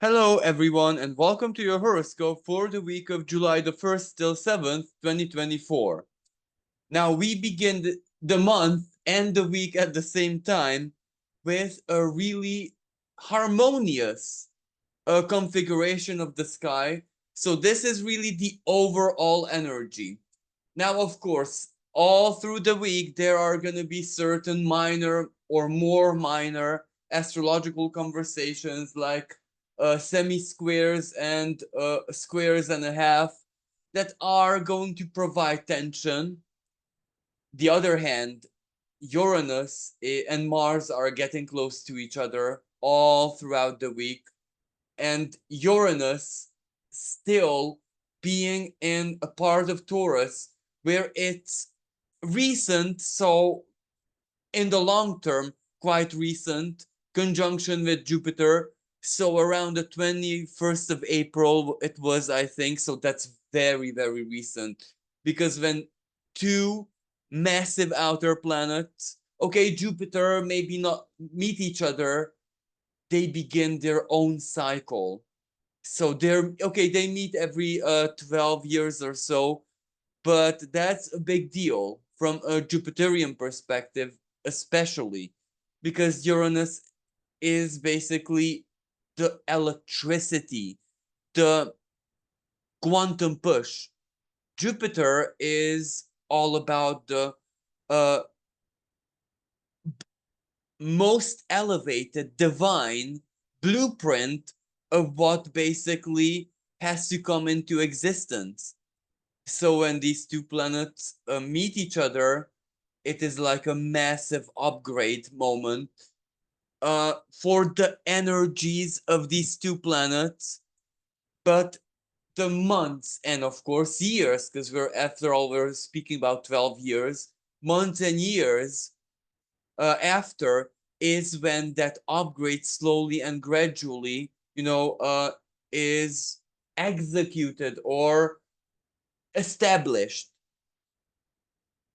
Hello, everyone, and welcome to your horoscope for the week of July the 1st till 7th, 2024. Now, we begin the month and the week at the same time with a really harmonious configuration of the sky. So, this is really the overall energy. Now, of course, all through the week, there are going to be certain minor or more minor astrological conversations like semi squares and squares and a half that are going to provide tension. The other hand, Uranus and Mars are getting close to each other all throughout the week, and Uranus still being in a part of Taurus where it's recent, so in the long term, quite recent, conjunction with Jupiter. So around the 21st of April, it was, I think. So that's very, very recent. Because when two massive outer planets, okay, Jupiter maybe not meet each other, they begin their own cycle. So they're okay, they meet every 12 years or so, but that's a big deal from a Jupiterian perspective, especially because Uranus is basically the electricity, the quantum push. Jupiter is all about the uh, most elevated divine blueprint of what basically has to come into existence. So when these two planets meet each other, it is like a massive upgrade moment for the energies of these two planets. But the months and of course years, because we're speaking about 12 years, months and years after is when that upgrade slowly and gradually, is executed or established.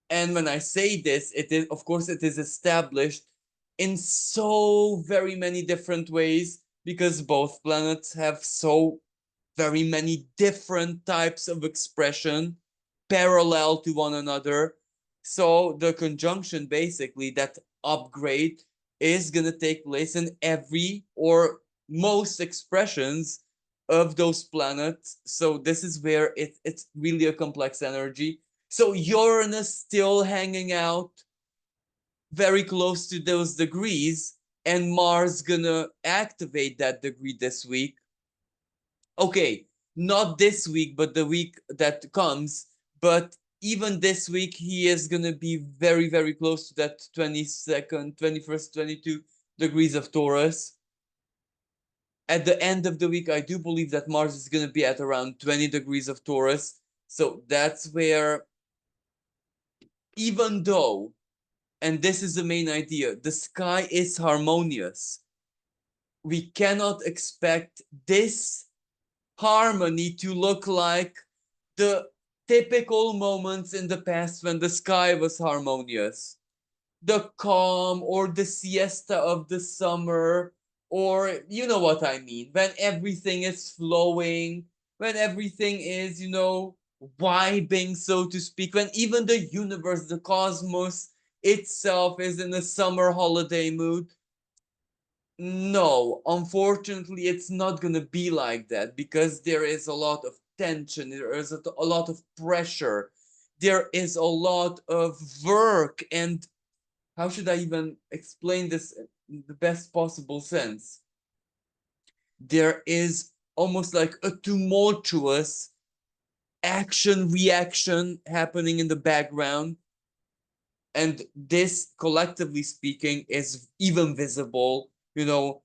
And when I say this, it is, of course, it is established in so very many different ways because both planets have so very many different types of expression parallel to one another. So the conjunction, basically, that upgrade is going to take place in every or most expressions of those planets. So this is where it's really a complex energy. So Uranus still hanging out very close to those degrees, and Mars gonna activate that degree this week. Okay, not this week, but the week that comes. But even this week, he is gonna be very, very close to that 22nd, 21st, 22 degrees of Taurus. At the end of the week, I do believe that Mars is gonna be at around 20 degrees of Taurus. So that's where, even though, and this is the main idea, the sky is harmonious, we cannot expect this harmony to look like the typical moments in the past when the sky was harmonious. The calm or the siesta of the summer, or you know what I mean, when everything is flowing, when everything is, vibing, so to speak, when even the universe, the cosmos itself is in a summer holiday mood. No, unfortunately, it's not going to be like that because there is a lot of tension, there is a lot of pressure, there is a lot of work, and how should I even explain this in the best possible sense? There is almost like a tumultuous action reaction happening in the background, and this, collectively speaking, is even visible. There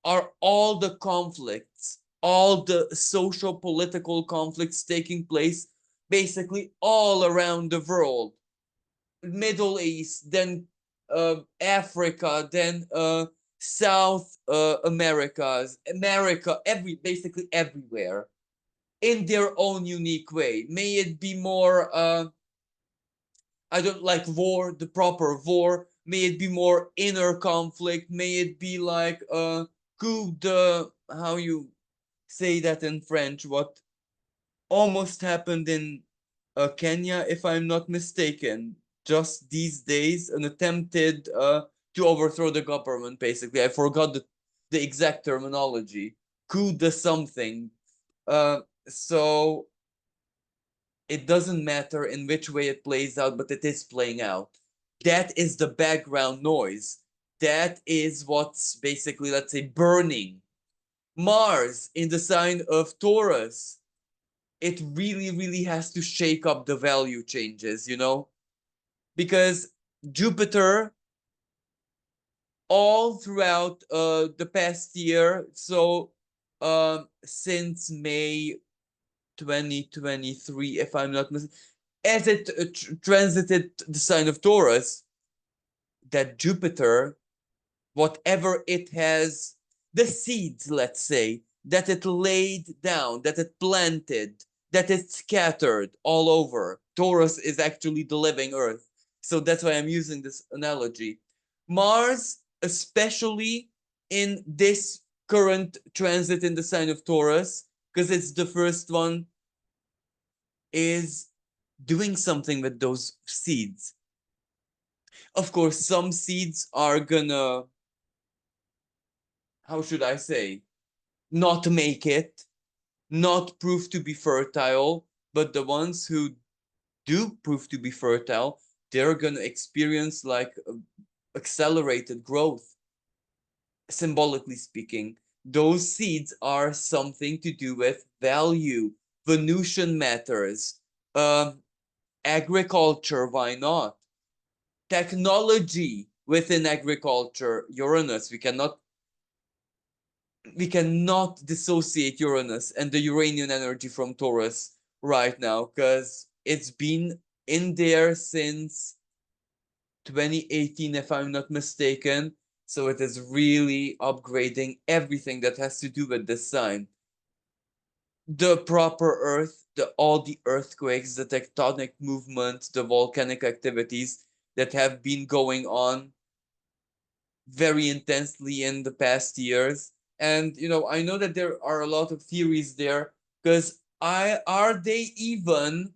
are all the conflicts, all the social political conflicts taking place basically all around the world. Middle East, then Africa, then South Americas, America, basically everywhere in their own unique way. May it be more, I don't like war, the proper war, may it be more inner conflict, may it be like coup de, how you say that in French, what almost happened in Kenya, if I'm not mistaken, just these days, an attempted to overthrow the government, basically. I forgot the exact terminology. Coup de something. So it doesn't matter in which way it plays out, but it is playing out. That is the background noise. That is what's basically, let's say, burning. Mars in the sign of Taurus, it really, really has to shake up the value changes, you know? Because Jupiter, all throughout the past year, so since May 2023, if I'm not mistaken, as it transited the sign of Taurus, that Jupiter, whatever it has, the seeds, let's say, that it laid down, that it planted, that it scattered all over. Taurus is actually the living earth. So that's why I'm using this analogy. Mars, especially in this current transit in the sign of Taurus, because it's the first one, is doing something with those seeds. Of course, some seeds are gonna, how should I say, not make it, not prove to be fertile, but the ones who do prove to be fertile, they're gonna experience like accelerated growth. Symbolically speaking, those seeds are something to do with value, Venusian matters, agriculture, why not? Technology within agriculture, Uranus, we cannot dissociate Uranus and the Uranian energy from Taurus right now, because it's been in there since 2018, if I'm not mistaken. So it is really upgrading everything that has to do with this sign. The proper Earth, all the earthquakes, the tectonic movements, the volcanic activities that have been going on very intensely in the past years. And I know that there are a lot of theories there, because are they even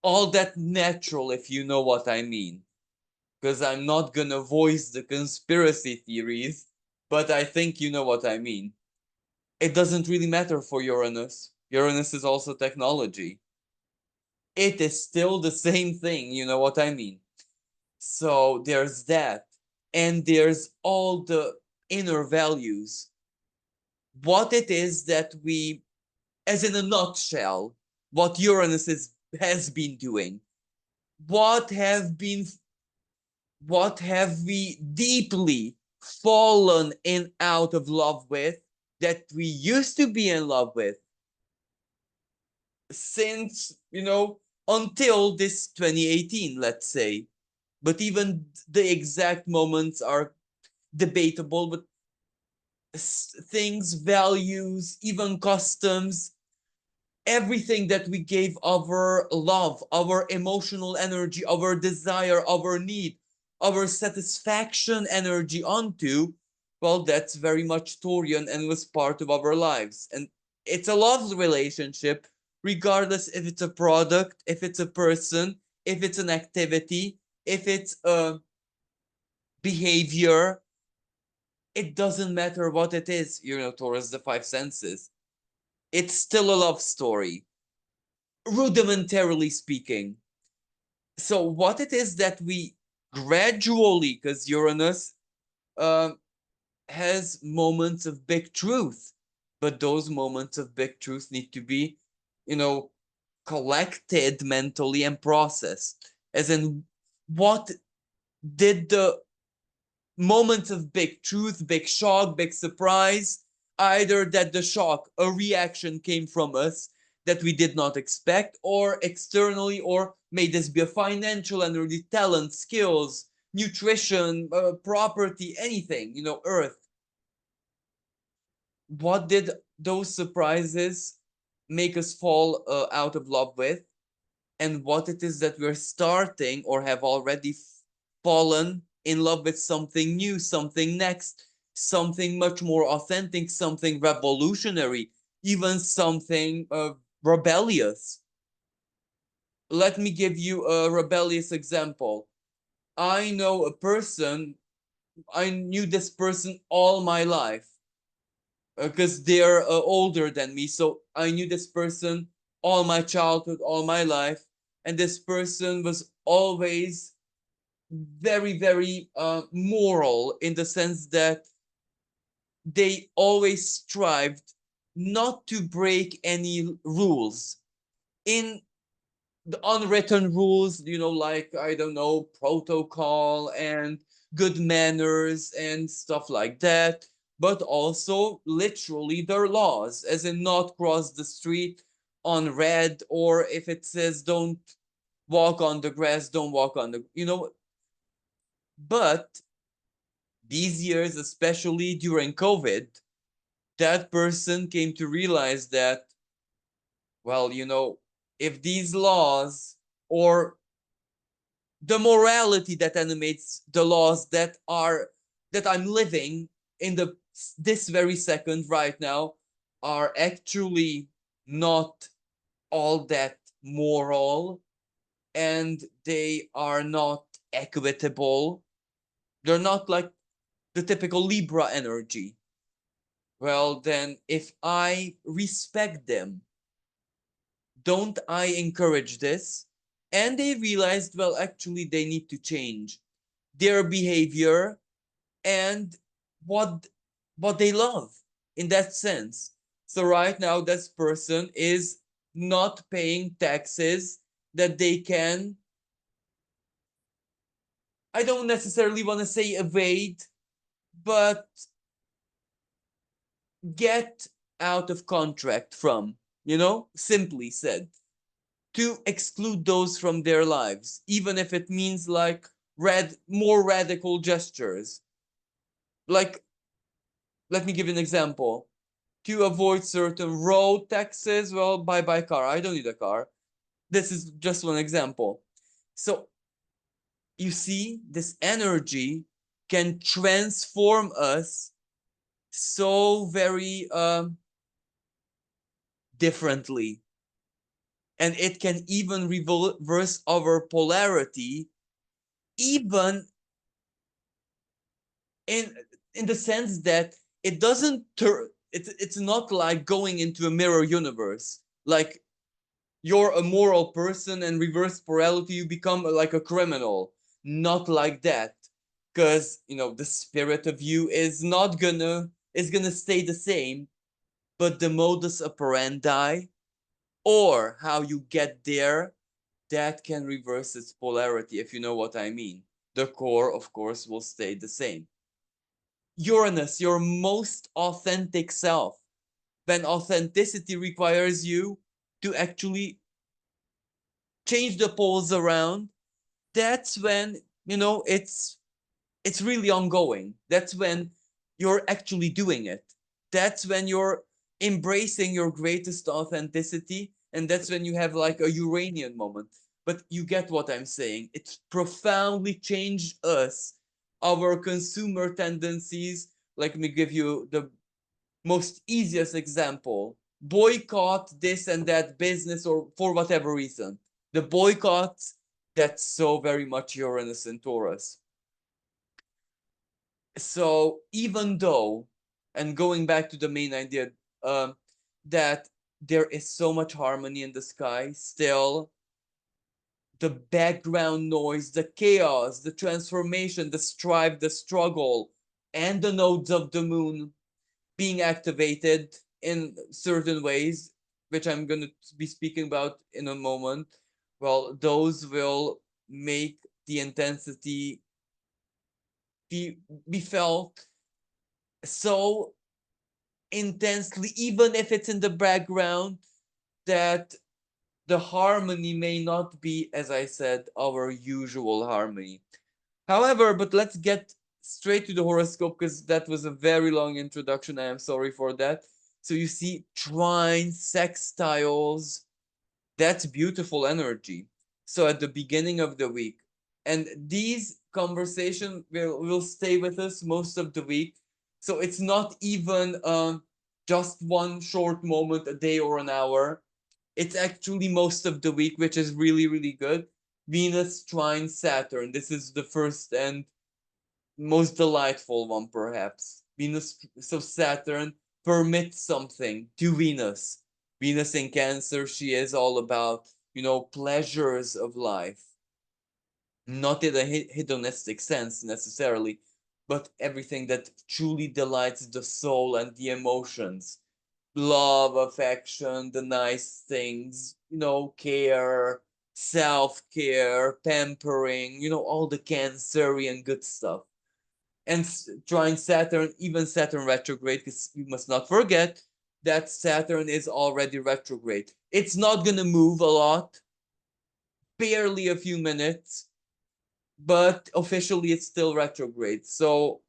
all that natural, if you know what I mean? Because I'm not gonna voice the conspiracy theories, but I think you know what I mean. It doesn't really matter for Uranus. Uranus is also technology. It is still the same thing, you know what I mean? So there's that. And there's all the inner values. What it is that we, as in a nutshell, what has been doing. What have been what have we deeply fallen in out of love with, that we used to be in love with since, until this 2018, let's say. But even the exact moments are debatable, but things, values, even customs, everything that we gave our love, our emotional energy, our desire, our need, our satisfaction energy onto, well, that's very much Taurian and was part of our lives. And it's a love relationship, regardless if it's a product, if it's a person, if it's an activity, if it's a behavior. It doesn't matter what it is, towards the five senses. It's still a love story, rudimentarily speaking. So what it is that we gradually, because Uranus uh, has moments of big truth, but those moments of big truth need to be, you know, collected mentally and processed. As in, what did the moments of big truth, big shock, big surprise, either that the shock, a reaction came from us that we did not expect, or externally, or may this be a financial energy, talent, skills, nutrition, property, anything, earth. What did those surprises make us fall out of love with? And what it is that we're starting or have already fallen in love with something new, something next, something much more authentic, something revolutionary, even something rebellious. Let me give you a rebellious example. I know a person, I knew this person all my life because they're older than me. So I knew this person all my childhood, all my life. And this person was always very, very moral in the sense that they always strived not to break any rules. In the unwritten rules, you know, like, I don't know, protocol and good manners and stuff like that, but also literally their laws, as in not cross the street on red, or if it says don't walk on the grass, don't walk on the, you know. But these years, especially during COVID, that person came to realize that, well, you know, if these laws or the morality that animates the laws that I'm living in this very second right now are actually not all that moral, and they are not equitable. They're not like the typical Libra energy. Well, then if I respect them, don't I encourage this? And they realized, well, actually, they need to change their behavior and what what they love in that sense. So right now, this person is not paying taxes that they can. I don't necessarily want to say evade, but get out of contract from, you know, simply said, to exclude those from their lives, even if it means like more radical gestures. Like, let me give you an example. To avoid certain road taxes, well, buy car. I don't need a car. This is just one example. So you see, this energy can transform us so very differently, and it can even reverse our polarity, even in in the sense that it doesn't turn. It's not like going into a mirror universe, like you're a moral person and reverse polarity you become like a criminal. Not like that, because you know the spirit of you is gonna stay the same, but the modus operandi, or how you get there, that can reverse its polarity, if you know what I mean. The core, of course, will stay the same. Uranus, your most authentic self. When authenticity requires you to actually change the poles around, that's when, you know, it's really ongoing. That's when you're actually doing it. That's when you're embracing your greatest authenticity, and that's when you have like a Uranian moment. But you get what I'm saying. It's profoundly changed us, our consumer tendencies. Let me give you the most easiest example. Boycott this and that business, or for whatever reason. The boycotts, that's so very much Uranus and Taurus. So even though, and going back to the main idea, um, that there is so much harmony in the sky, still the background noise, the chaos, the transformation, the strife, the struggle, and the nodes of the moon being activated in certain ways, which I'm going to be speaking about in a moment, well, those will make the intensity be, be felt so intensely, even if it's in the background, that the harmony may not be, as I said, our usual harmony. However, but let's get straight to the horoscope, because that was a very long introduction. I am sorry for that. So you see, trines, sextiles, that's beautiful energy. So at the beginning of the week, and these conversation will stay with us most of the week. So it's not even just one short moment a day or an hour. It's actually most of the week, which is really, really good. Venus trine Saturn. This is the first and most delightful one, perhaps. Venus, so Saturn permits something to Venus. Venus in Cancer, she is all about, pleasures of life. Not in a hedonistic sense necessarily, but everything that truly delights the soul and the emotions. Love, affection, the nice things, care, self-care, pampering, all the Cancerian good stuff. And trying Saturn, even Saturn retrograde, because you must not forget that Saturn is already retrograde. It's not going to move a lot, barely a few minutes, but officially it's still retrograde. So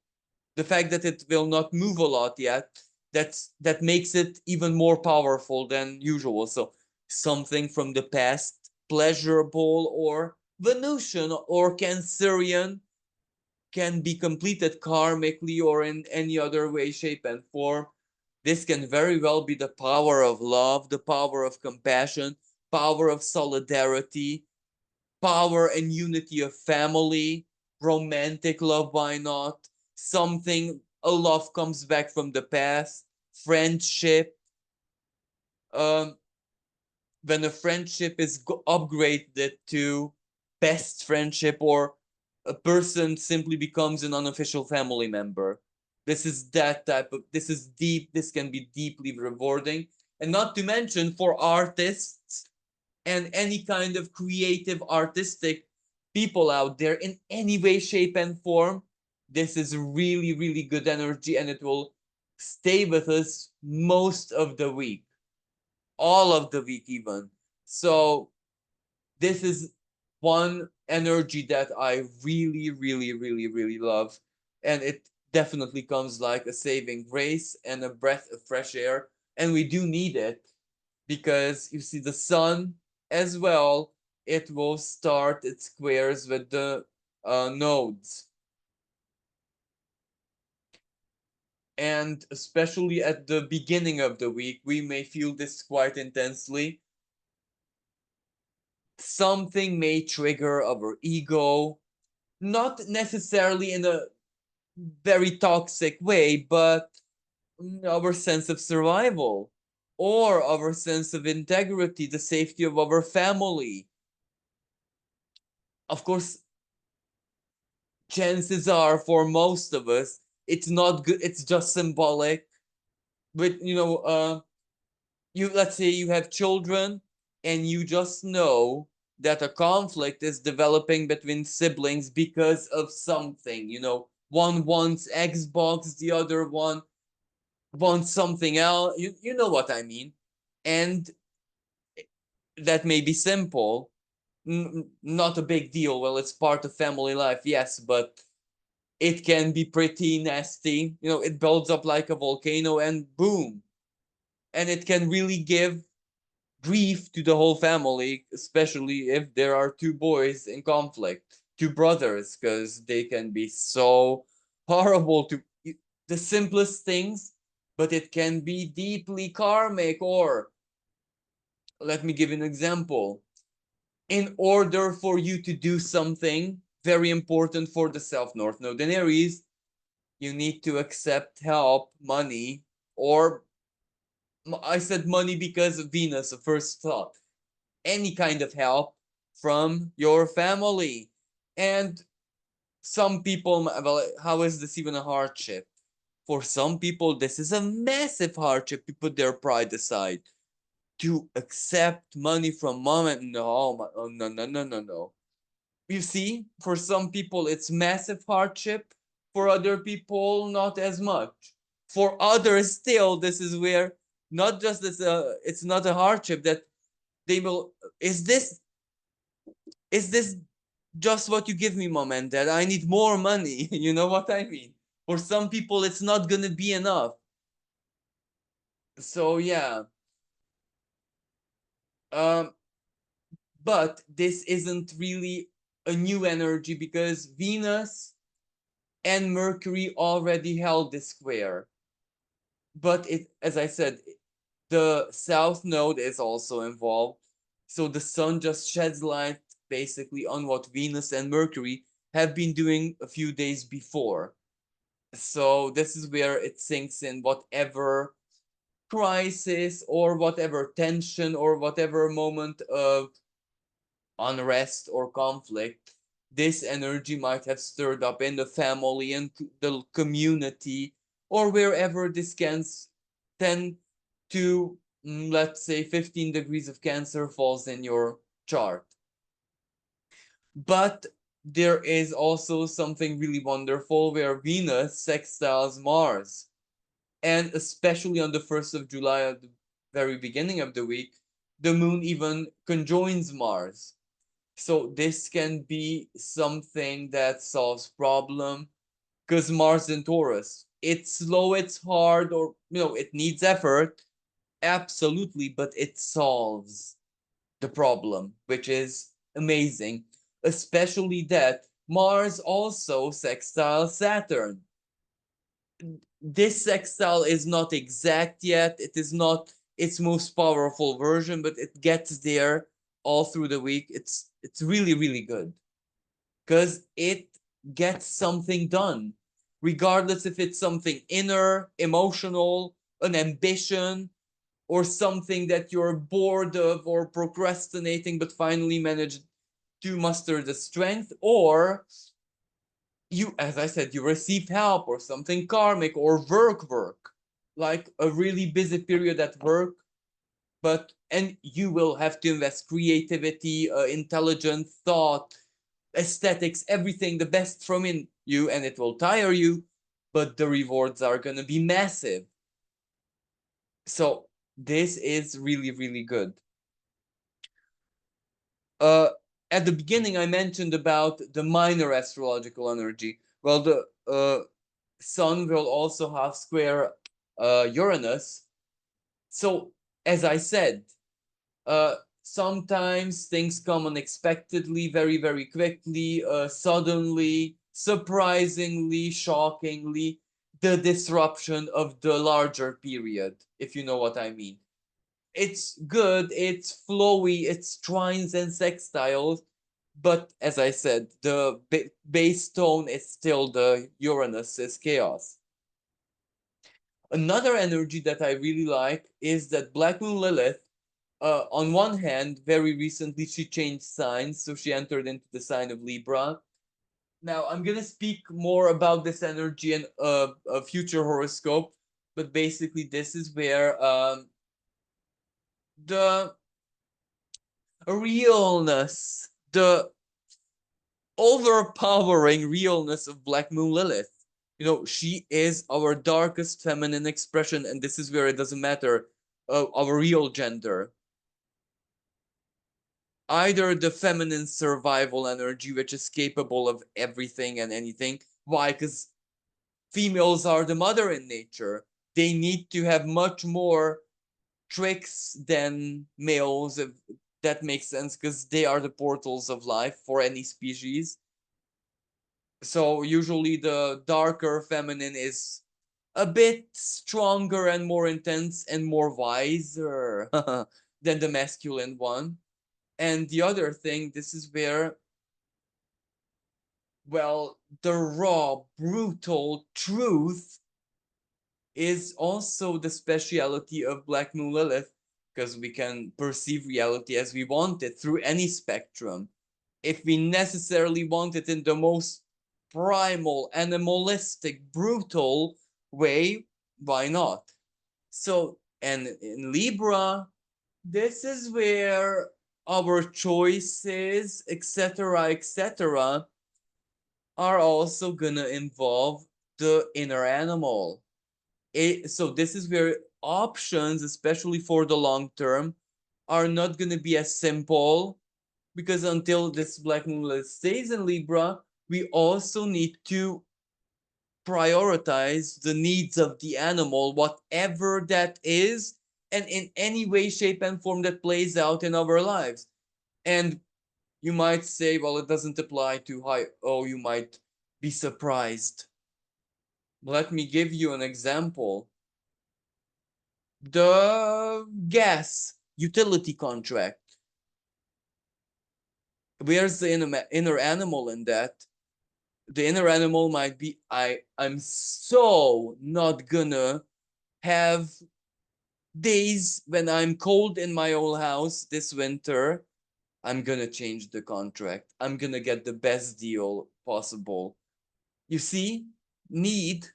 the fact that it will not move a lot yet, that makes it even more powerful than usual. So something from the past, pleasurable or Venusian or Cancerian, can be completed karmically or in any other way, shape, and form. This can very well be the power of love, the power of compassion, power of solidarity, power and unity of family, romantic love, why not? Something, a love comes back from the past, friendship. Um, when a friendship is upgraded to best friendship, or a person simply becomes an unofficial family member. This is that type of, this is deep, this can be deeply rewarding. And not to mention for artists and any kind of creative artistic people out there in any way, shape, and form, this is really, really good energy, and it will stay with us most of the week, all of the week even. So this is one energy that I really, really, really, really love. And it definitely comes like a saving grace and a breath of fresh air. And we do need it, because you see the sun as well, it will start its squares with the nodes. And especially at the beginning of the week, we may feel this quite intensely. Something may trigger our ego, not necessarily in a very toxic way, but our sense of survival or our sense of integrity, the safety of our family. Of course, chances are for most of us, it's not good, it's just symbolic. But you, let's say you have children and you just know that a conflict is developing between siblings because of something. One wants Xbox, the other one wants something else. You know what I mean. And that may be simple, not a big deal. Well, it's part of family life, yes, but it can be pretty nasty. It builds up like a volcano and boom. And it can really give grief to the whole family, especially if there are two boys in conflict, two brothers, because they can be so horrible to the simplest things, but it can be deeply karmic. Or let me give an example. In order for you to do something very important for the South North Node in Aries, you need to accept help, money, or I said money because of Venus, the first thought. Any kind of help from your family. And some people, well, how is this even a hardship? For some people, this is a massive hardship to put their pride aside. To accept money from mom and no, oh, no, no, no, no, no. You see, for some people, it's massive hardship. For other people, not as much. For others, still, this is where not just this, it's not a hardship that they will. Is this just what you give me, mom and dad? I need more money. You know what I mean? For some people, it's not gonna be enough. So yeah. Um, but this isn't really a new energy because Venus and Mercury already held this square. But it, as I said, the south node is also involved. So the sun just sheds light basically on what Venus and Mercury have been doing a few days before. So this is where it sinks in whatever crisis or whatever tension or whatever moment of unrest or conflict this energy might have stirred up in the family and the community or wherever this can 10 to let's say 15 degrees of Cancer falls in your chart. But there is also something really wonderful where Venus sextiles Mars, and especially on the 1st of July at the very beginning of the week, the moon even conjoins Mars. So this can be something that solves problem because Mars in Taurus, it's slow, it's hard, or it needs effort, absolutely, but it solves the problem, which is amazing. Especially that Mars also sextiles Saturn. This sextile is not exact yet. It is not its most powerful version, but it gets there all through the week. It's really, really good because it gets something done, regardless if it's something inner, emotional, an ambition, or something that you're bored of or procrastinating but finally managed to muster the strength, or you, as I said, you receive help or something karmic or work, like a really busy period at work, and you will have to invest creativity, intelligent thought, aesthetics, everything, the best from in you, and it will tire you, but the rewards are going to be massive. So this is really, really good. Uh, at the beginning, I mentioned about the minor astrological energy. Well, the Sun will also have square Uranus. So, as I said, sometimes things come unexpectedly, very, very quickly, suddenly, surprisingly, shockingly, the disruption of the larger period, if you know what I mean. It's good, it's flowy, it's trines and sextiles, but as I said, the base tone is still the Uranus is chaos. Another energy that I really like is that Black Moon Lilith, on one hand, very recently she changed signs, so she entered into the sign of Libra. Now, I'm going to speak more about this energy in a future horoscope, but basically, this is where the realness, the overpowering realness of Black Moon Lilith. She is our darkest feminine expression, and this is where it doesn't matter our real gender. Either the feminine survival energy, which is capable of everything and anything. Why? Because females are the mother in nature. They need to have much more tricks than males, if that makes sense, because they are the portals of life for any species. So usually the darker feminine is a bit stronger and more intense and more wiser than the masculine one. And the other thing, this is where, well, the raw, brutal truth is also the speciality of Black Moon Lilith, because we can perceive reality as we want it through any spectrum. If we necessarily want it in the most primal, animalistic, brutal way, why not? So, and in Libra, this is where our choices, etc., are also gonna involve the inner animal. So this is where options, especially for the long term, are not gonna be as simple, because until this Black Moon stays in Libra, we also need to prioritize the needs of the animal, whatever that is, and in any way, shape, and form that plays out in our lives. And You might say, well, it doesn't apply to high. Oh, you might be surprised. Let me give you an example. The gas utility contract. Where's the inner animal in that? The inner animal might be, I'm so not gonna have days when I'm cold in my old house this winter. I'm gonna change the contract. I'm gonna get the best deal possible. You see, need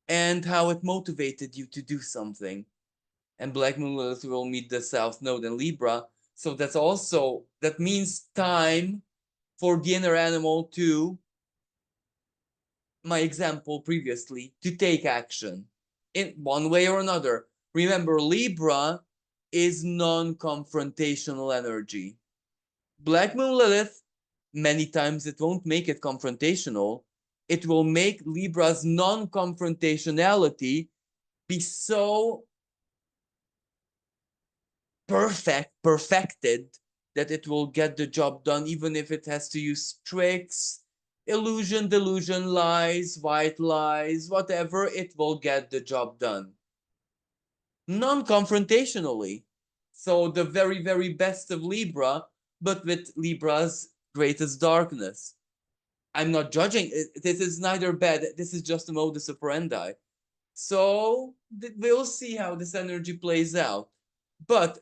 and how it motivated you to do something. And Black Moon Lilith will meet the South Node in Libra. So that means time for the inner animal to, my example previously, to take action in one way or another. Remember, Libra is non-confrontational energy. Black Moon Lilith, many times it won't make it confrontational. It will make Libra's non-confrontationality be so perfected that it will get the job done, even if it has to use tricks, illusion, delusion, lies, white lies, whatever, it will get the job done. Non-confrontationally. So the very, very best of Libra, but with Libra's greatest darkness. I'm not judging. This is neither bad. This is just a modus operandi. So we'll see how this energy plays out. But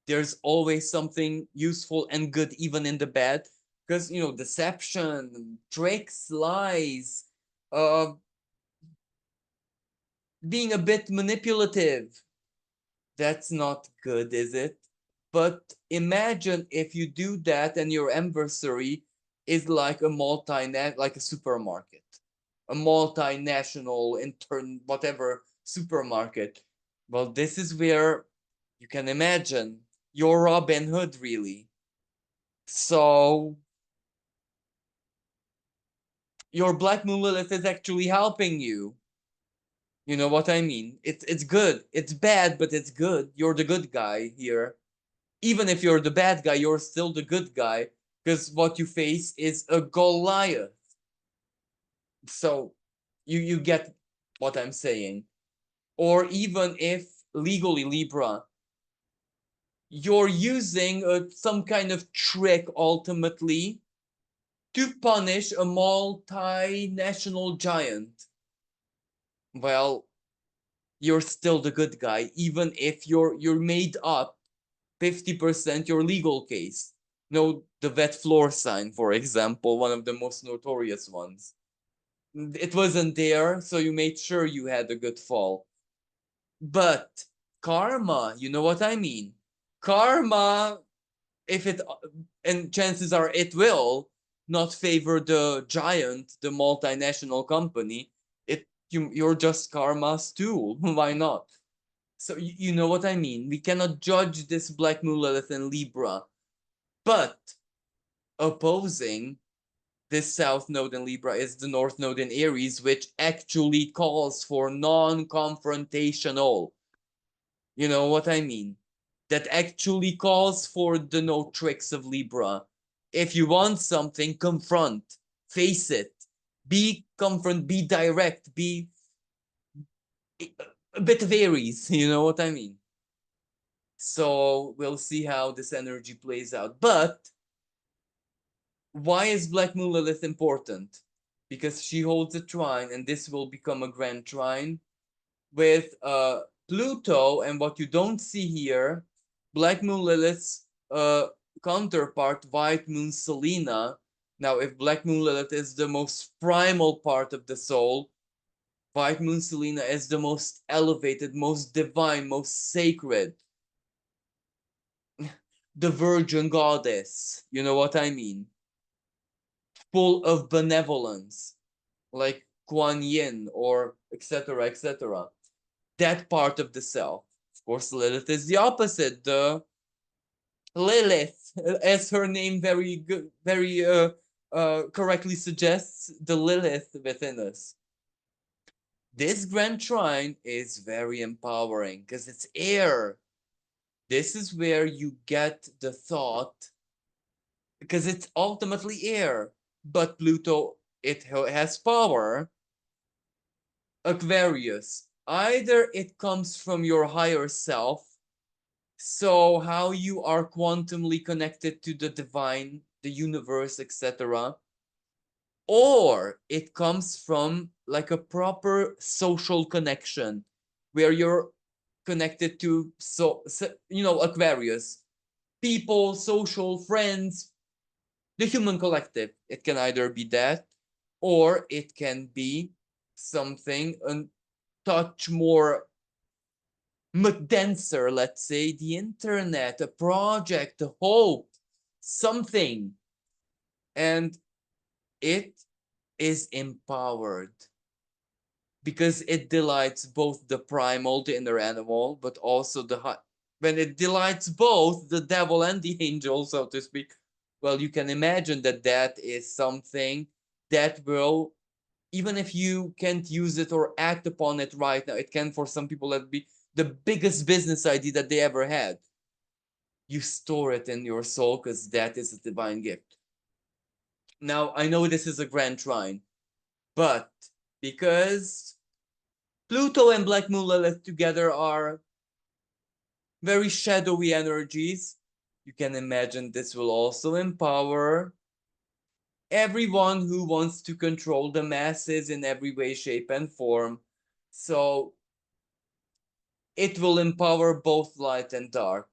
there's always something useful and good even in the bad, because deception, tricks, lies, uh being a bit manipulative, that's not good, is it? But imagine if you do that and your adversary is like like a supermarket, a multinational intern whatever supermarket. Well, this is where you can imagine your Robin Hood, really. So your Black Moon Lilith is actually helping you. You know what I mean? It's good. It's bad, but it's good. You're the good guy here. Even if you're the bad guy, you're still the good guy, because what you face is a Goliath. So you get what I'm saying. Or even if legally, Libra, you're using some kind of trick ultimately to punish a multinational giant. Well, you're still the good guy, even if you're made up 50% your legal case. The wet floor sign, for example, one of the most notorious ones. It wasn't there, so you made sure you had a good fall. But karma, you know what I mean? Karma, if it, and chances are it will not favor the giant, the multinational company. You're just karma's tool. Why not? So you know what I mean? We cannot judge this Black Moon Lilith in Libra, but opposing this South Node in Libra is the North Node in Aries, which actually calls for non-confrontational. You know what I mean? That actually calls for the no tricks of Libra. If you want something, confront, face it, be direct, be a bit of Aries. You know what I mean? So we'll see how this energy plays out. But why is Black Moon Lilith important? Because she holds a trine, and this will become a grand trine with Pluto. And what you don't see here, Black Moon Lilith's counterpart, White Moon Selena. Now, if Black Moon Lilith is the most primal part of the soul, White Moon Selena is the most elevated, most divine, most sacred. The virgin goddess. You know what I mean? Full of benevolence, like Kuan Yin or etc. etc. That part of the self. Of course, Lilith is the opposite. The Lilith, as her name very good, very correctly suggests, the Lilith within us. This grand trine is very empowering because it's air. This is where you get the thought, because it's ultimately air, but Pluto, it has power. Aquarius, either it comes from your higher self, so how you are quantumly connected to the divine, the universe, etc., or it comes from like a proper social connection where you're connected to, Aquarius, people, social, friends, the human collective. It can either be that, or it can be something a touch more denser, let's say, the internet, a project, a hope, something. And it is empowered because it delights both the primal, the inner animal, but also when it delights both the devil and the angel, so to speak. Well, you can imagine that that is something that will, even if you can't use it or act upon it right now, it can, for some people, that be the biggest business idea that they ever had. You store it in your soul because that is a divine gift. Now, I know this is a grand trine, but because Pluto and Black Moon Lilith together are very shadowy energies, you can imagine this will also empower everyone who wants to control the masses in every way, shape, and form. So it will empower both light and dark.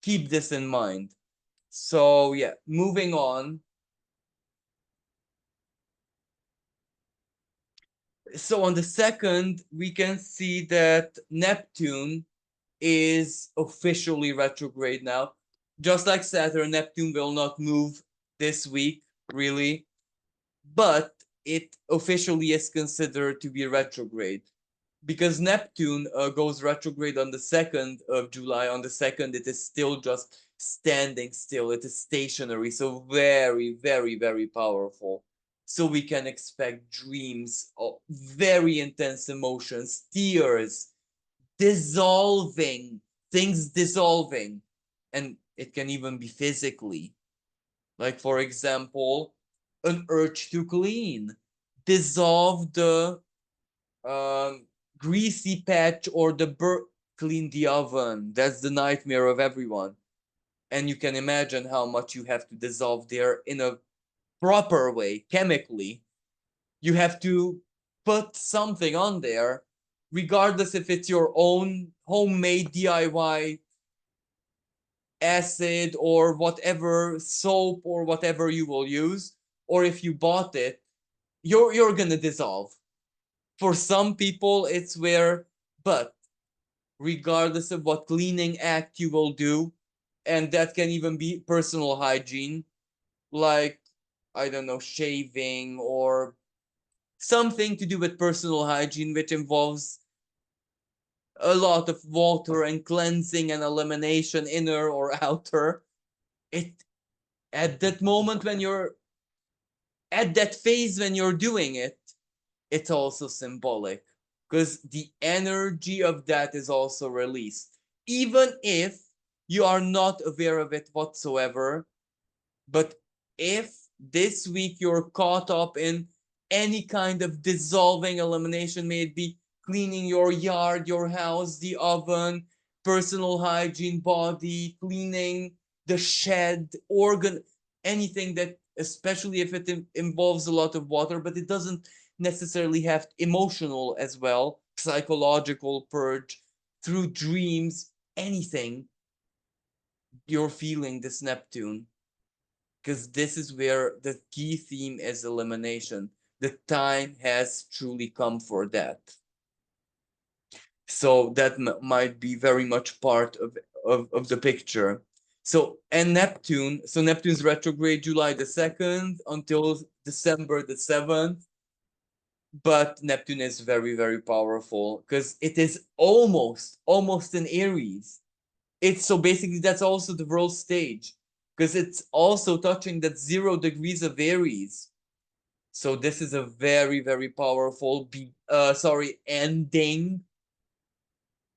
Keep this in mind. So yeah, moving on. So on the second, we can see that Neptune is officially retrograde now. Just like Saturn, Neptune will not move this week, really, but it officially is considered to be retrograde because Neptune goes retrograde on the 2nd of July. On the 2nd, it is still just standing still. It is stationary, so very, very, very powerful. So we can expect dreams of very intense emotions, tears, dissolving, things dissolving. And it can even be physically. Like, for example, an urge to clean, dissolve the um, greasy patch or the clean the oven. That's the nightmare of everyone. And you can imagine how much you have to dissolve there in a proper way, chemically. You have to put something on there, regardless if it's your own homemade DIY acid or whatever soap or whatever you will use, or if you bought it, you're gonna dissolve. For some people, it's where, but regardless of what cleaning act you will do, and that can even be personal hygiene, like, I don't know, shaving or something to do with personal hygiene, which involves a lot of water and cleansing and elimination, inner or outer. It, at that moment when you're at that phase when you're doing it, it's also symbolic because the energy of that is also released. Even if you are not aware of it whatsoever, but if this week you're caught up in any kind of dissolving elimination, may it be cleaning your yard, your house, the oven, personal hygiene, body, cleaning the shed, organ, anything that, especially if it involves a lot of water, but it doesn't necessarily have emotional as well, psychological purge through dreams, anything, you're feeling this Neptune because this is where the key theme is elimination. The time has truly come for that. So that might be very much part of the picture. So, and Neptune, so Neptune's retrograde July the 2nd until December the 7th. But Neptune is very, very powerful because it is almost an Aries. It's so basically that's also the world stage because it's also touching that 0 degrees of Aries. So this is a very, very powerful ending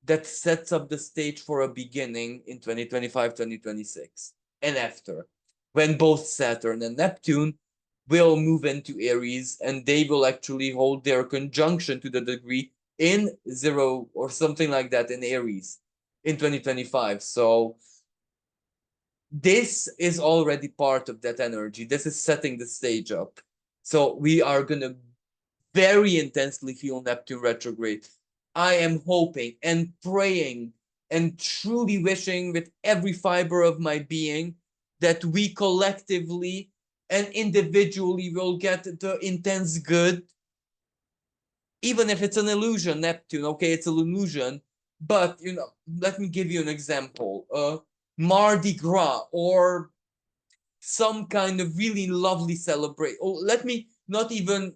that sets up the stage for a beginning in 2025, 2026, and after, when both Saturn and Neptune will move into Aries, and they will actually hold their conjunction to the degree in 0 or something like that in Aries in 2025. So this is already part of that energy. This is setting the stage up. So we are going to very intensely feel Neptune retrograde. I am hoping and praying and truly wishing with every fiber of my being that we collectively and individually will get the intense good, even if it's an illusion, Neptune. Okay, it's an illusion, but let me give you an example. Mardi Gras or some kind of really lovely celebration. Or let me not even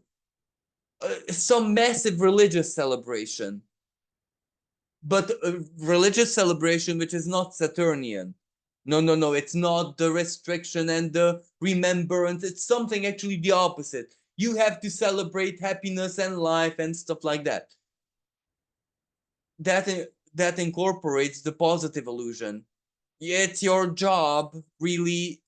some massive religious celebration, but a religious celebration which is not Saturnian. No, no, no, it's not the restriction and the remembrance. It's something actually the opposite. You have to celebrate happiness and life and stuff like that. That incorporates the positive illusion. It's your job, really,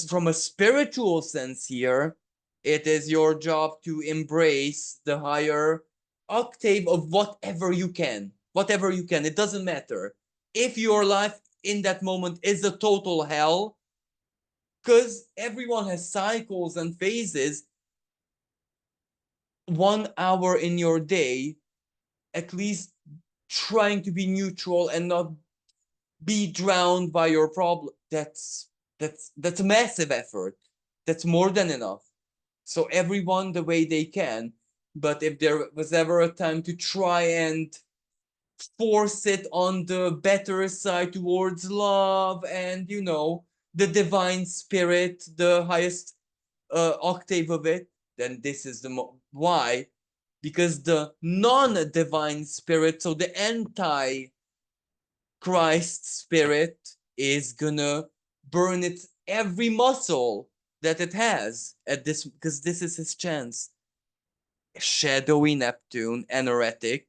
from a spiritual sense here, it is your job to embrace the higher octave of whatever you can. Whatever you can. It doesn't matter. If your life in that moment is a total hell, because everyone has cycles and phases, 1 hour in your day, at least trying to be neutral and not be drowned by your problem. That's a massive effort. That's more than enough. So everyone the way they can. But if there was ever a time to try and force it on the better side towards love and the divine spirit, the highest octave of it, then this is why, because the non-divine spirit, so the anti Christ spirit, is gonna burn its every muscle that it has at this, because this is his chance. Shadowy Neptune, anoretic,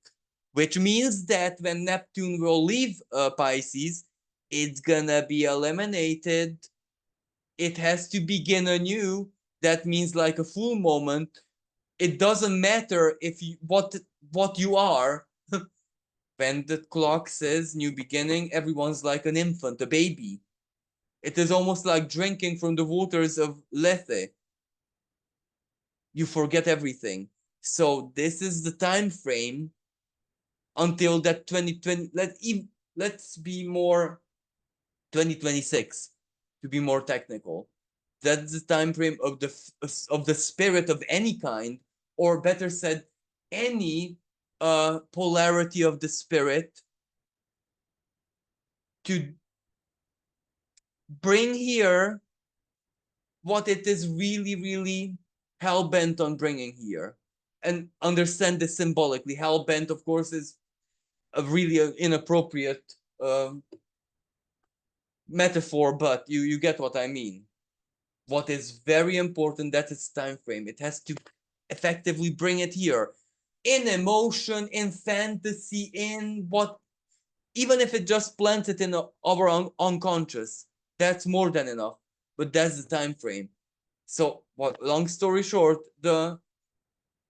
which means that when Neptune will leave Pisces, it's gonna be eliminated. It has to begin anew. That means like a full moment. It doesn't matter if you what you are. When the clock says new beginning, everyone's like an infant, a baby. It is almost like drinking from the waters of Lethe. You forget everything. So this is the time frame until that 2020. Let's be more 2026 to be more technical. That's the time frame of the spirit of any kind, or better said, any polarity of the spirit, to bring here what it is really, really hell bent on bringing here, and understand this symbolically. Hell bent, of course, is a really inappropriate metaphor, but you get what I mean. What is very important, that is time frame. It has to effectively bring it here in emotion, in fantasy, in what, even if it just plants it in our unconscious, that's more than enough. But that's the time frame. So what, long story short, the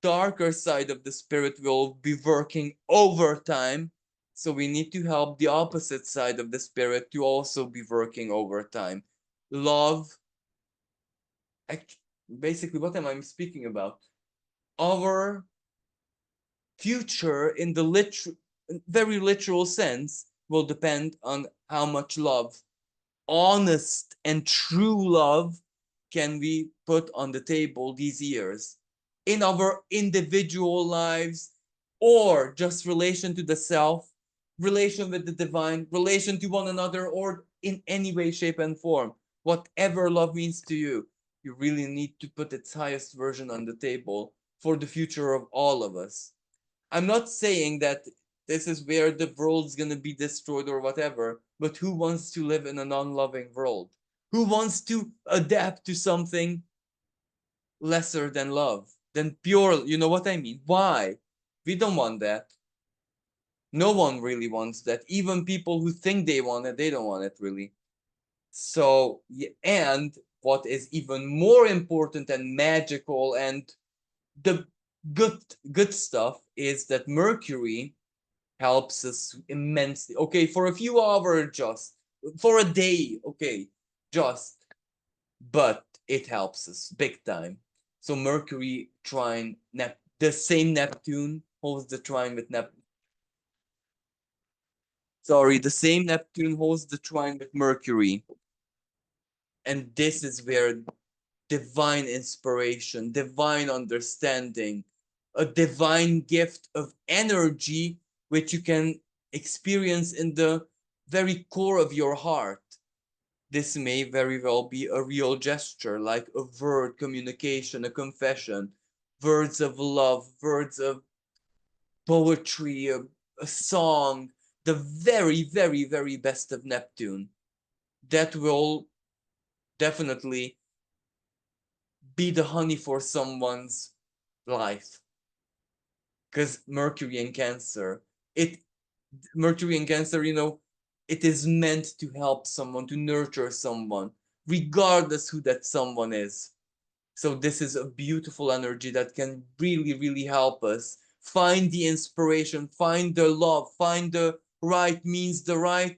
darker side of the spirit will be working overtime. So we need to help the opposite side of the spirit to also be working overtime. Love, basically, what am I speaking about? Our future in the very literal sense will depend on how much love, honest and true love, can we put on the table these years in our individual lives, or just relation to the self, relation with the divine, relation to one another, or in any way, shape, and form. Whatever love means to you, you really need to put its highest version on the table for the future of all of us. I'm not saying that this is where the world's gonna be destroyed or whatever, but who wants to live in a non-loving world? Who wants to adapt to something lesser than love, than pure? You know what I mean? Why? We don't want that. No one really wants that. Even people who think they want it, they don't want it really. So, and what is even more important and magical and the good stuff is that Mercury helps us immensely. Okay, for a few hours, just for a day, okay, just, but it helps us big time. So Mercury trine the same Neptune holds the trine with the same Neptune holds the trine with Mercury, and this is where divine inspiration, divine understanding, a divine gift of energy which you can experience in the very core of your heart. This may very well be a real gesture, like a word communication, a confession, words of love, words of poetry, a song, the very, very, very best of Neptune. That will definitely be the honey for someone's life. Because Mercury in Cancer, Mercury in Cancer, it is meant to help someone, to nurture someone, regardless who that someone is. So this is a beautiful energy that can really, really help us find the inspiration, find the love, find the right means, the right,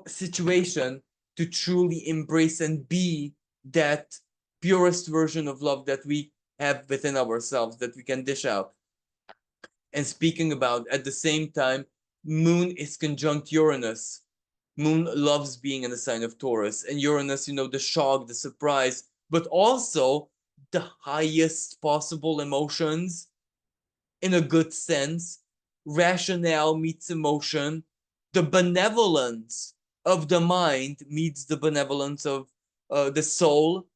situation to truly embrace and be that purest version of love that we have within ourselves, that we can dish out. And speaking about, at the same time, Moon is conjunct Uranus. Moon loves being in the sign of Taurus, and Uranus, the shock, the surprise, but also the highest possible emotions in a good sense. Rationale meets emotion. The benevolence of the mind meets the benevolence of the soul.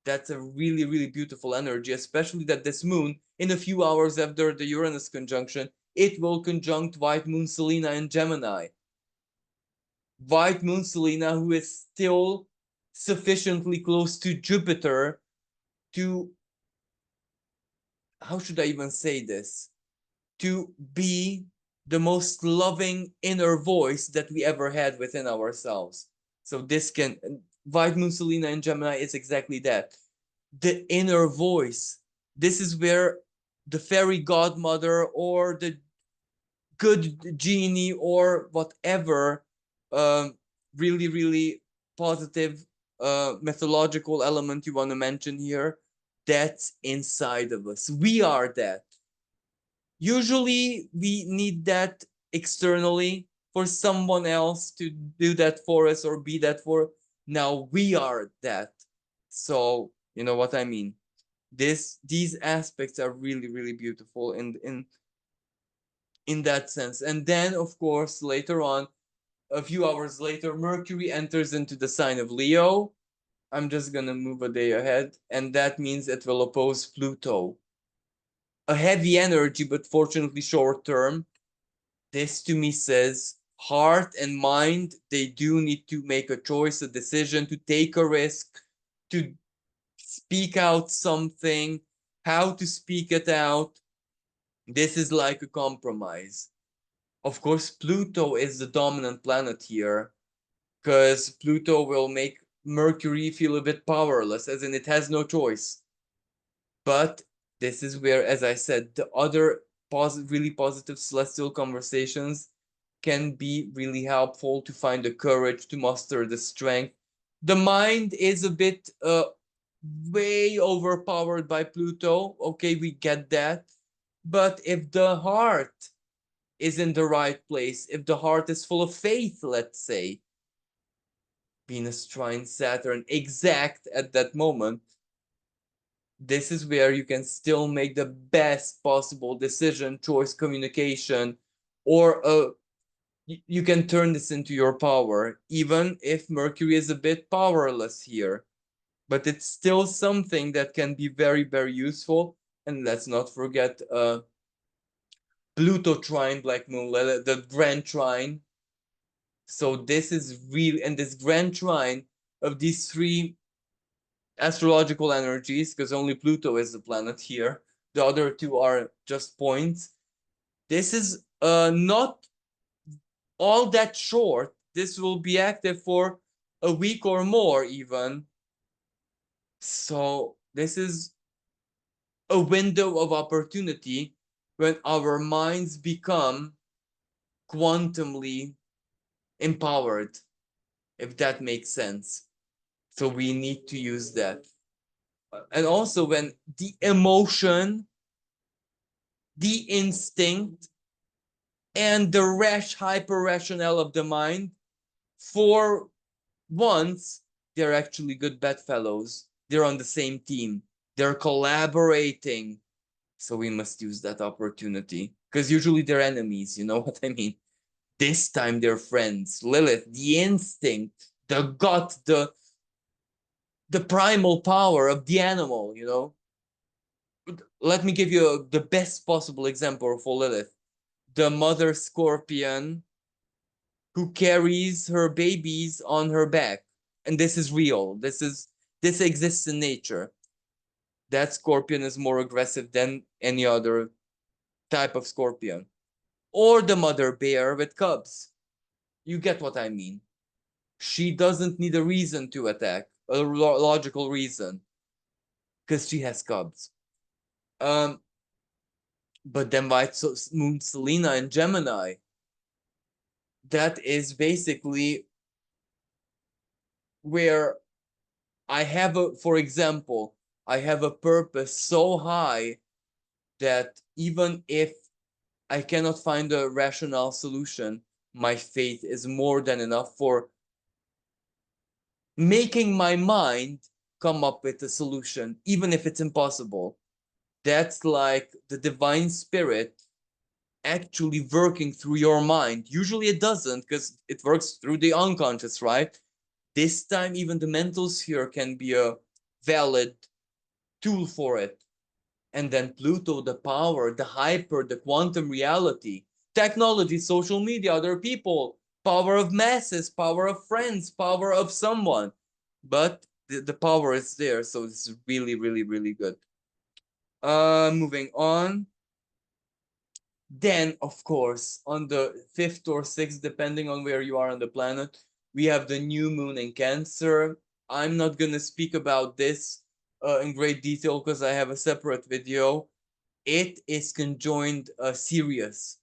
That's a really, really beautiful energy, especially that this moon, in a few hours after the Uranus conjunction, it will conjunct White Moon Selena in Gemini. White Moon Selena, who is still sufficiently close to Jupiter to, how should I even say this? To be the most loving inner voice that we ever had within ourselves. So this can, White Moon Selena in Gemini is exactly that. The inner voice. This is where the fairy godmother or the good genie or whatever really, really positive mythological element you want to mention here, that's inside of us. We are that. Usually we need that externally for someone else to do that for us or be that for. Now we are that. So you know what I mean. These aspects are really, really beautiful in that sense. And then of course later on, a few hours later, Mercury enters into the sign of Leo. I'm just gonna move a day ahead, and that means it will oppose Pluto. A heavy energy, but fortunately short term. This to me says heart and mind, they do need to make a choice, a decision, to take a risk, to speak out something, how to speak it out. This is like a compromise. Of course, Pluto is the dominant planet here, because Pluto will make Mercury feel a bit powerless, as in it has no choice. But this is where, as I said, the other really positive celestial conversations can be really helpful to find the courage to muster the strength. The mind is a bit way overpowered by Pluto. Okay, we get that. But if the heart is in the right place, if the heart is full of faith, let's say, Venus trine Saturn exact at that moment, this is where you can still make the best possible decision, choice, communication, or you can turn this into your power, even if Mercury is a bit powerless here. But it's still something that can be very, very useful. And let's not forget Pluto trine Black Moon, the Grand Trine. So this is real, and this Grand Trine of these three astrological energies, because only Pluto is the planet here. The other two are just points. This is not all that short. This will be active for a week or more even. So this is a window of opportunity when our minds become quantumly empowered, if that makes sense. So we need to use that. And also when the emotion, the instinct, and the hyper rationale of the mind, for once, they're actually good bedfellows. They're on the same team. They're collaborating. So we must use that opportunity. Because usually they're enemies, you know what I mean? This time they're friends. Lilith, the instinct, the gut, the primal power of the animal, you know? Let me give you the best possible example for Lilith. The mother scorpion who carries her babies on her back. And this is real. This exists in nature. That scorpion is more aggressive than any other type of scorpion. Or the mother bear with cubs. You get what I mean. She doesn't need a reason to attack, a logical reason, because she has cubs. But then White Moon Selena and Gemini, that is basically where I have for example, I have a purpose so high that even if I cannot find a rational solution, my faith is more than enough for making my mind come up with a solution, even if it's impossible. That's like the divine spirit actually working through your mind. Usually it doesn't because it works through the unconscious, right? This time, even the mental sphere can be a valid tool for it. And then Pluto, the power, the hyper, the quantum reality, technology, social media, other people, power of masses, power of friends, power of someone. But the power is there, so this is really, really, really good. Moving on. Then, of course, on the 5th or 6th, depending on where you are on the planet, we have the new moon in Cancer. I'm not going to speak about this in great detail because I have a separate video. It is conjoined Sirius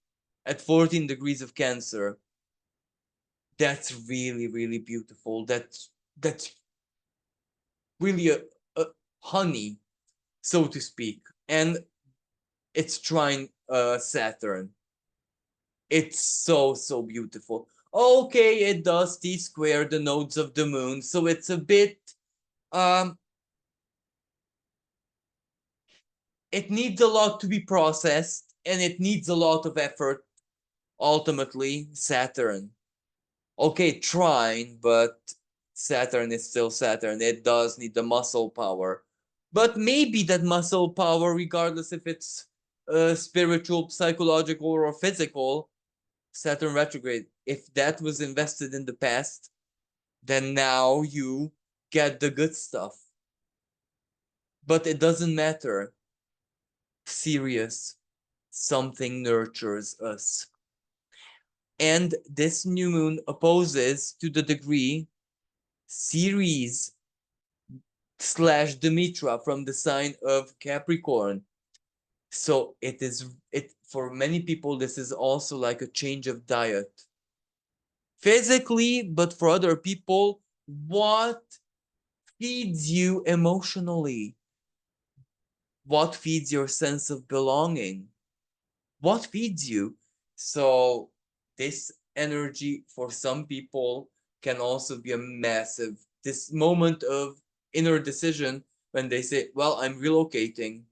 at 14 degrees of Cancer. That's really, really beautiful. That's really a honey, so to speak. And it's trine Saturn. It's so beautiful. Okay, it does T-square the nodes of the moon, so it's a bit it needs a lot to be processed and it needs a lot of effort. Ultimately, Saturn. Okay, trine, but Saturn is still Saturn. It does need the muscle power. But maybe that muscle power, regardless if it's spiritual, psychological, or physical, Saturn retrograde, if that was invested in the past, then now you get the good stuff. But it doesn't matter. Serious. Something nurtures us. And this new moon opposes to the degree Ceres / Demetra from the sign of Capricorn. So it for many people, this is also like a change of diet. Physically, but for other people, what feeds you emotionally? What feeds your sense of belonging? What feeds you? So this energy for some people can also be a massive, this moment of inner decision when they say, well, I'm relocating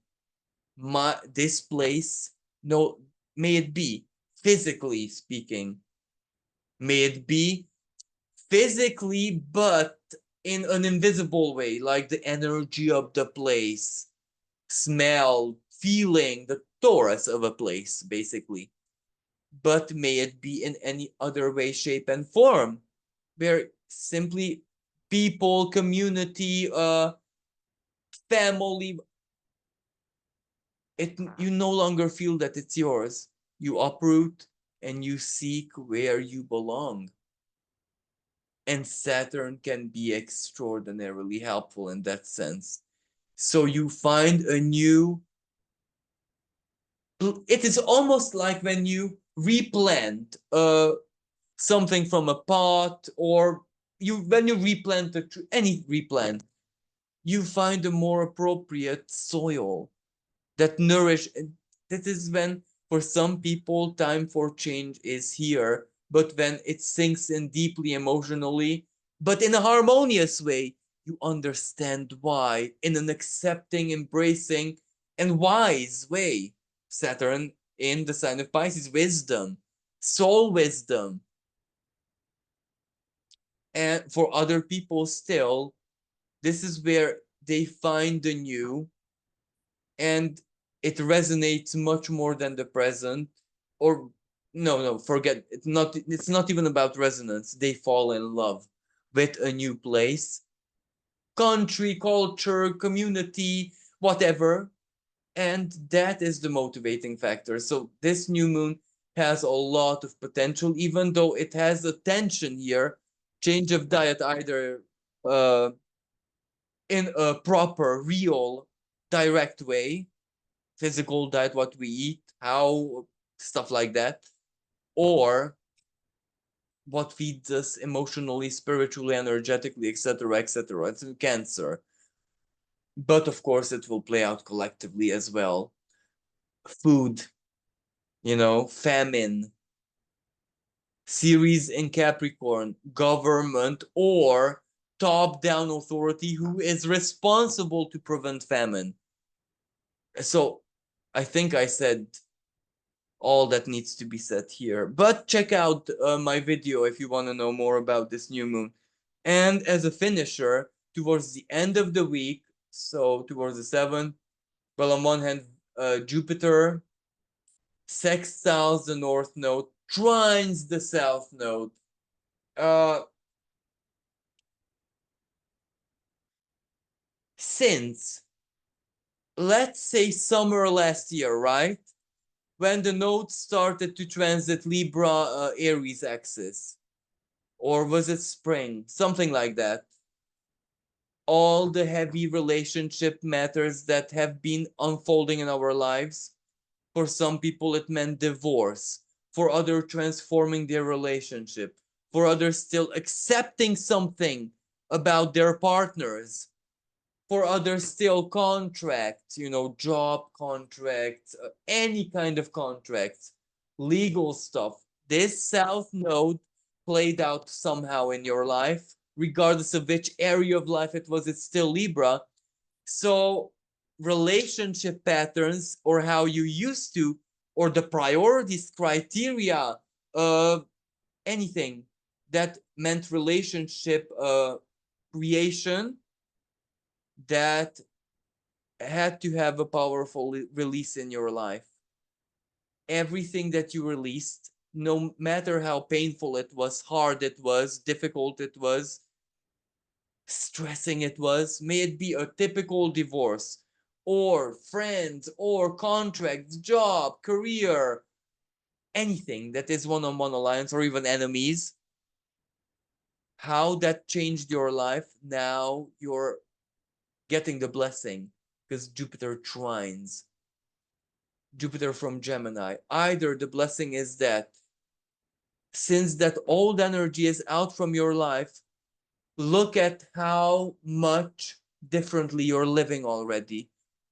this place, no, may it be physically speaking, may it be physically, but in an invisible way, like the energy of the place, smell, feeling, the Taurus of a place, basically. But may it be in any other way, shape, and form, where simply people, community, family, you no longer feel that it's yours. You uproot, and you seek where you belong. And Saturn can be extraordinarily helpful in that sense. So you find a new, it is almost like when you replant something from a pot, or when you replant any replant, you find a more appropriate soil that nourish. That is when, for some people, time for change is here, but when it sinks in deeply emotionally, but in a harmonious way, you understand why in an accepting, embracing, and wise way. Saturn in the sign of Pisces, wisdom, soul wisdom. And for other people still, this is where they find the new, and it resonates much more than the present. Or no, forget, it's not even about resonance. They fall in love with a new place, country, culture, community, whatever, and that is the motivating factor. So this new moon has a lot of potential, even though it has a tension here. Change of diet, either uh in a proper, real, direct way, physical diet, what we eat, how, stuff like that, or what feeds us emotionally, spiritually, energetically, etc., etc. It's Cancer. But of course, it will play out collectively as well. Food, famine, Ceres in Capricorn, government or top-down authority who is responsible to prevent famine. So I think I said all that needs to be said here. But check out my video if you want to know more about this new moon. And as a finisher, towards the end of the week, so towards the 7th, well, on one hand, Jupiter sextiles the north node, trines the south node. Since, let's say, summer last year, right? When the node started to transit Libra Aries axis. Or was it spring? Something like that. All the heavy relationship matters that have been unfolding in our lives. For some people, it meant divorce. For others, transforming their relationship. For others, still accepting something about their partners. For others, still contracts, job contracts, any kind of contracts, legal stuff. This South Node played out somehow in your life, regardless of which area of life it was, it's still Libra. So relationship patterns, or how you used to, or the priorities, criteria, uh, anything that meant relationship creation, that had to have a powerful release in your life. Everything that you released, no matter how painful it was, hard it was, difficult it was, stressing it was, may it be a typical divorce, or friends, or contracts, job, career, anything that is one-on-one alliance, or even enemies, how that changed your life, now you're getting the blessing, because Jupiter trines. Jupiter from Gemini. Either the blessing is that since that old energy is out from your life, look at how much differently you're living already.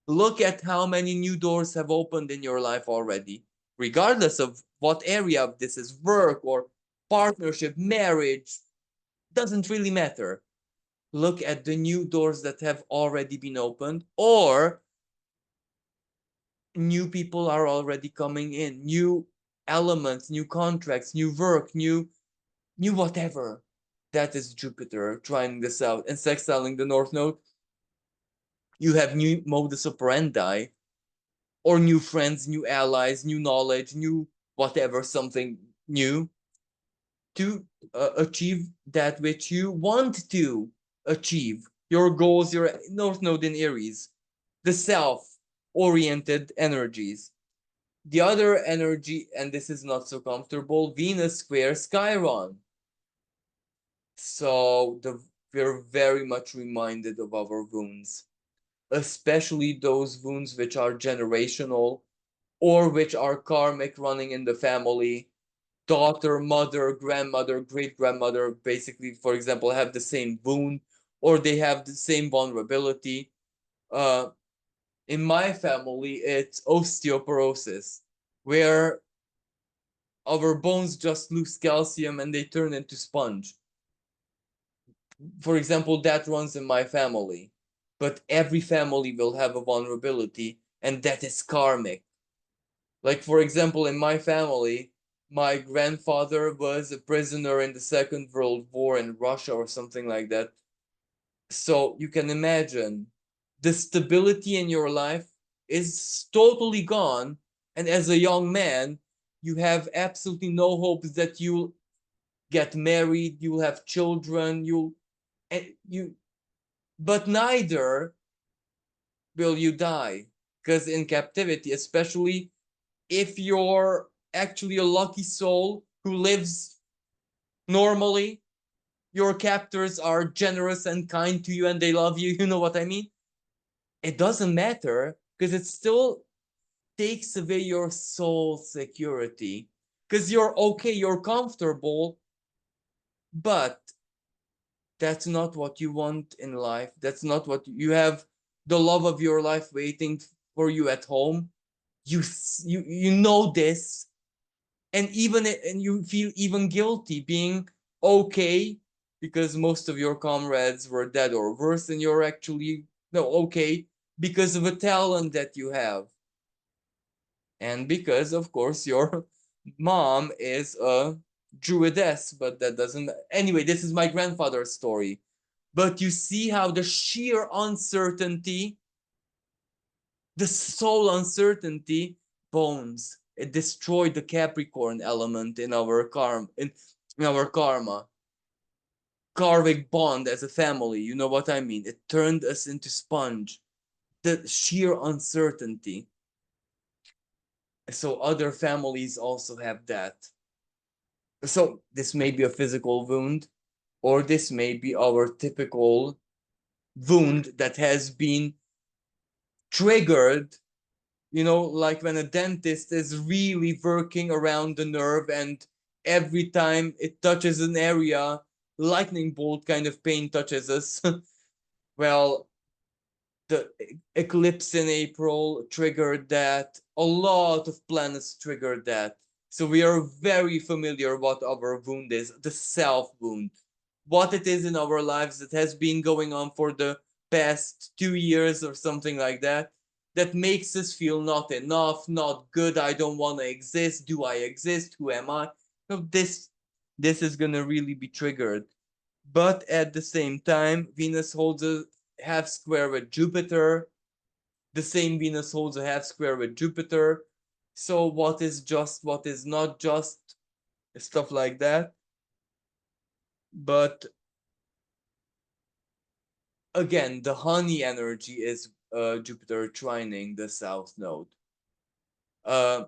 Look at how many new doors have opened in your life already, regardless of what area of this is, work or partnership, marriage, doesn't really matter. Look at the new doors that have already been opened, or new people are already coming in, new elements, new contracts, new work, new whatever. That is Jupiter trying this out and sextiling the North Node. You have new modus operandi, or new friends, new allies, new knowledge, new whatever, something new to achieve that which you want to achieve. Your goals, your North Node in Aries, the self oriented energies. The other energy, and this is not so comfortable, Venus squares Chiron. So we're very much reminded of our wounds, especially those wounds which are generational or which are karmic, running in the family. Daughter, mother, grandmother, great grandmother, basically, for example, have the same wound or they have the same vulnerability. Uh, in my family, it's osteoporosis, where our bones just lose calcium and they turn into sponge. For example, that runs in my family. But every family will have a vulnerability, and that is karmic. Like, for example, in my family, my grandfather was a prisoner in the Second World War in Russia or something like that. So you can imagine the stability in your life is totally gone. And as a young man, you have absolutely no hopes that you'll get married, you'll have children, you but neither will you die. Because in captivity, especially if you're actually a lucky soul who lives normally, your captors are generous and kind to you and they love you, you know what I mean? It doesn't matter because it still takes away your soul security. Because you're okay, you're comfortable, but that's not what you want in life. That's not what you have, the love of your life waiting for you at home. You know this, and you feel even guilty being okay because most of your comrades were dead or worse, and you're actually no okay because of a talent that you have, and because of course your mom is a druidess, but that doesn't anyway. This is my grandfather's story, but you see how the sheer uncertainty, the soul uncertainty, bones. It destroyed the Capricorn element in our karma, karmic bond as a family. You know what I mean? It turned us into sponge. The sheer uncertainty. So other families also have that. So this may be a physical wound, or this may be our typical wound that has been triggered, like when a dentist is really working around the nerve and every time it touches an area, lightning bolt kind of pain touches us. Well, the eclipse in April triggered that. A lot of planets triggered that. So we are very familiar what our wound is, the self wound, what it is in our lives that has been going on for the past 2 years or something like that, that makes us feel not enough, not good. I don't want to exist. Do I exist? Who am I? No, this is gonna really be triggered. But at the same time, Venus holds a half square with Jupiter. The same Venus holds a half square with Jupiter. So what is just, what is not just, stuff like that. But again, the honey energy is Jupiter trining the south node. Uh,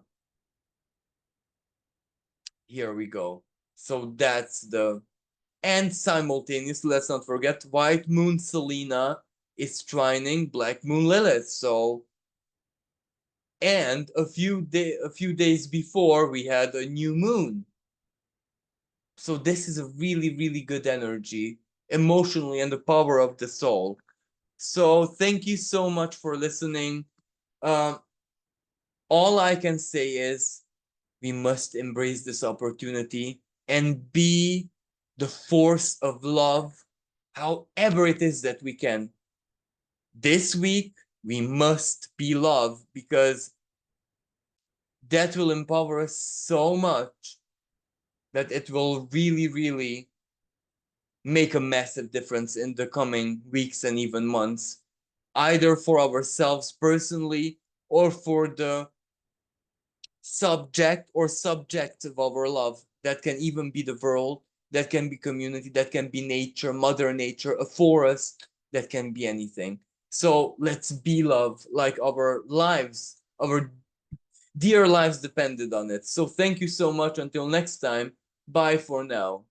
Here we go. So that's and simultaneously, let's not forget, White Moon Selena is trining Black Moon Lilith. So, and a few days before we had a new moon. So this is a really, really good energy emotionally and the power of the soul. So thank you so much for listening. Um, all I can say is we must embrace this opportunity and be the force of love, however it is that we can. This week, we must be love because that will empower us so much that it will really, really make a massive difference in the coming weeks and even months, either for ourselves personally or for the subject or subjects of our love. That can even be the world, that can be community, that can be nature, Mother Nature, a forest, that can be anything. So let's be love, like our lives, our dear lives depended on it. So thank you so much. Until next time, bye for now.